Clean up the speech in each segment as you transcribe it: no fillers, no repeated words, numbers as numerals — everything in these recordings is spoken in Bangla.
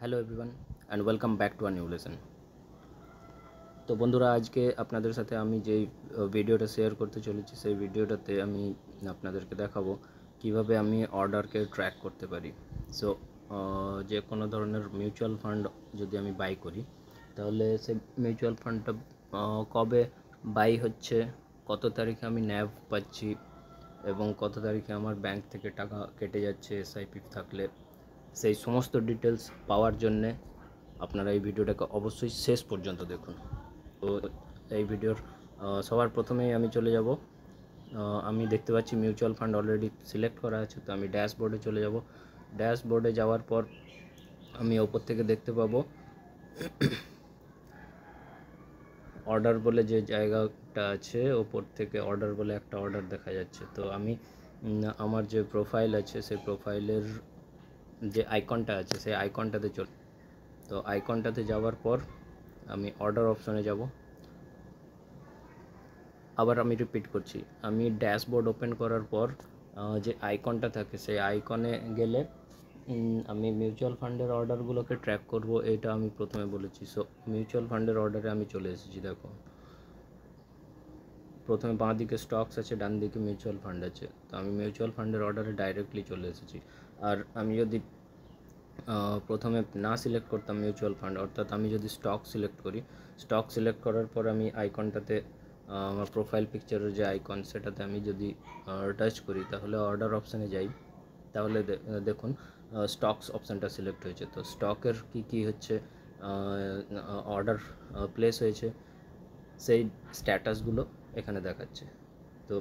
Hello everyone and welcome back to a new lesson. তো বন্ধুরা, আজকে আপনাদের সাথে আমি যেই ভিডিওটা শেয়ার করতে চলেছি সেই ভিডিওটাতে আমি আপনাদেরকে দেখাবো কিভাবে আমি অর্ডারকে ট্র্যাক করতে পারি। সো যে কোনো ধরনের মিউচুয়াল ফান্ড যদি আমি বাই করি, তাহলে সেই মিউচুয়াল ফান্ডটা কবে বাই হচ্ছে, কত তারিখে আমি ন্যাভ পাচ্ছি এবং কত তারিখে আমার ব্যাংক থেকে টাকা কেটে যাচ্ছে এসআইপি থাকলে, সেই সমস্ত ডিটেলস পাওয়ার জন্যে আপনারা এই ভিডিওটাকে অবশ্যই শেষ পর্যন্ত দেখুন। তো এই ভিডিওর সবার প্রথমেই আমি চলে যাব, আমি দেখতে পাচ্ছি মিউচুয়াল ফান্ড অলরেডি সিলেক্ট করা আছে, তো আমি ড্যাশবোর্ডে চলে যাব। ড্যাশবোর্ডে যাওয়ার পর আমি ওপর থেকে দেখতে পাবো অর্ডার বলে যে জায়গাটা আছে, ওপর থেকে অর্ডার বলে একটা অর্ডার দেখা যাচ্ছে। তো আমি আমার যে প্রোফাইল আছে সেই প্রোফাইলের যে আইকনটা আছে সেই আইকনটাতে তো আইকনটাতে যাওয়ার পর আমি অর্ডার অপশনে যাব। আবার আমি রিপিট করছি, আমি ড্যাশবোর্ড ওপেন করার পর যে আইকনটা থাকে সেই আইকনে গেলে আমি মিউচুয়াল ফান্ডের অর্ডারগুলোকে ট্র্যাক করব, এটা আমি প্রথমে বলেছি। সো মিউচুয়াল ফান্ডের অর্ডারে আমি চলে এসেছি। দেখো, প্রথমে বাঁ দিকে স্টকস আছে, ডান দিকে মিউচুয়াল ফান্ড আছে। তো আমি মিউচুয়াল ফান্ডের অর্ডারে ডাইরেক্টলি চলে এসেছি। আর আমি যদি প্রথমে না সিলেক্ট করতাম মিউচুয়াল ফান্ড, অর্থাৎ আমি যদি স্টক সিলেক্ট করি, স্টক সিলেক্ট করার পর আমি আইকনটাতে আমার প্রোফাইল পিকচারের যে আইকন সেটাতে আমি যদি টাচ করি, তাহলে অর্ডার অপশানে যাই, তাহলে দেখুন স্টকস অপশানটা সিলেক্ট হয়েছে। তো স্টকের কি হচ্ছে অর্ডার প্লেস হয়েছে সেই স্ট্যাটাসগুলো এখানে দেখাচ্ছে। তো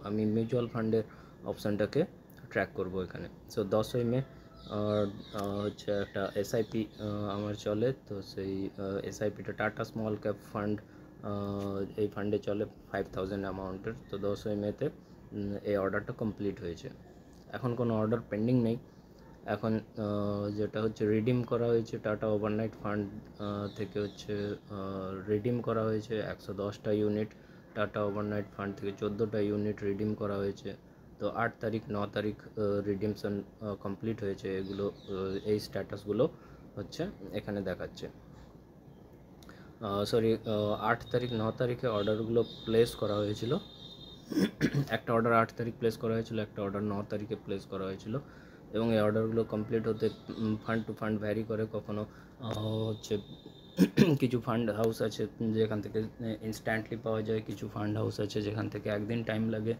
আমি মিউচুয়াল ফান্ডের অপশানটাকে ট্র্যাক করব এখানে। সো 10ই মে হচ্ছে একটা এসআইপি আমার চলে। তো সেই এসআইপিটা টাটা স্মল ক্যাপ ফান্ড, এই ফান্ডে চলে 5000 অ্যামাউন্টের। তো 10ই মেতে এই অর্ডারটা কমপ্লিট হয়েছে। এখন কোনো অর্ডার পেন্ডিং নেই। এখন যেটা হচ্ছে রিডিম করা হয়েছে টাটা ওভারনাইট ফান্ড থেকে, হচ্ছে রিডিম করা হয়েছে 110টা ইউনিট, টাটা ওভারনাইট ফান্ড থেকে 14টা ইউনিট রিডিম করা হয়েছে। তো 8 তারিখ 9 তারিখ রিডিমশন কমপ্লিট হয়েছে। এগুলো এই স্ট্যাটাসগুলো হচ্ছে এখানে দেখাচ্ছে। সরি, 8 তারিখ 9 তারিখে অর্ডারগুলো প্লেস করা হয়েছিল। একটা অর্ডার 8 তারিখ প্লেস করা হয়েছিল, একটা অর্ডার 9 তারিখে প্লেস করা হয়েছিল। এবং এই অর্ডারগুলো কমপ্লিট হতে ফান্ড টু ফান্ড ভ্যারি করে। কখনো হচ্ছে কিছু ফান্ড হাউস আছে যেখান থেকে ইনস্ট্যান্টলি পাওয়া যায়, কিছু ফান্ড হাউস আছে যেখান থেকে একদিন টাইম লাগে,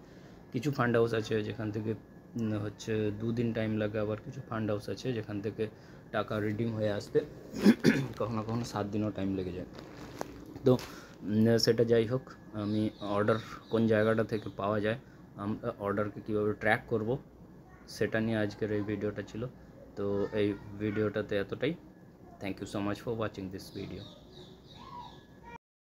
কিছু ফান্ড হাউস আছে যেখান থেকে হচ্ছে 2 দিন টাইম লাগে, আবার কিছু ফান্ড হাউস আছে যেখান থেকে টাকা রিডিম হয়ে আসতে কখনো কখনো 7 দিনও টাইম লেগে যায়। তো সেটা যাই হোক, আমি অর্ডার কোন জায়গাটা থেকে পাওয়া যায়, আমরা অর্ডারকে কীভাবে ট্র্যাক করব, সেটা নিয়ে আজকের এই ভিডিওটা ছিল। তো এই ভিডিওটাতে এতটাই। Thank you so much for watching this video.